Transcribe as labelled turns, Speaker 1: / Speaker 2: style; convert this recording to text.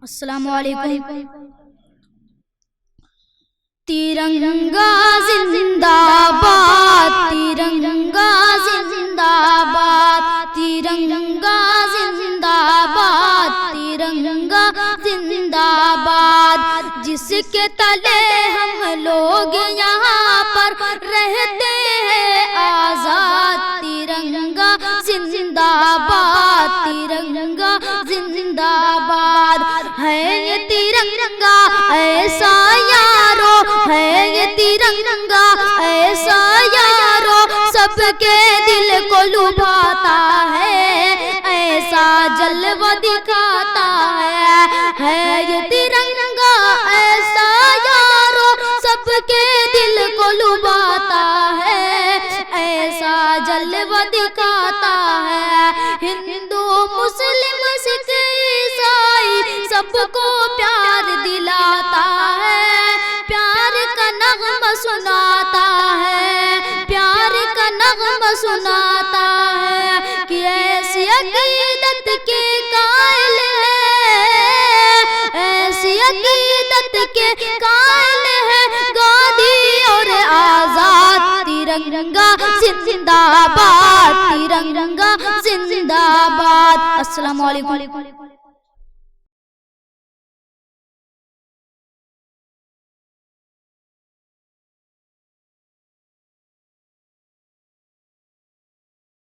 Speaker 1: अस्सलामु अलैकुम। तिरंगा जिंदाबाद, तिरंगा जिंदाबाद, तिरंगा जिंदाबाद, तिरंगा जिंदाबाद। जिसके तले हम लोग यहाँ पर रहते हैं आजाद, तिरंगा जिंदाबाद, तिरंगा जिंदाबाद। है ये तिरंगा ऐसा यारो, है ये तिरंगा ऐसा यारो, सबके दिल को लुभाता है, ऐसा जलवा दिखाता है ये तिरंगा ऐसा यारो, सबके दिल को लुभाता है, ऐसा जलवा दिखाता है। हिंदू मुस्लिम सिख ईसाई सबको प्यार दिलाता है, प्यार का नगमा सुनाता है, प्यार का नगमा सुनाता है कि ऐसी अकीदत के कायल है, ऐसी अकीदत के कायल है गांधी और आजाद। तिरंगा जिंदाबाद, तिरंगा जिंदाबाद। अस्सलामु अलैकुम।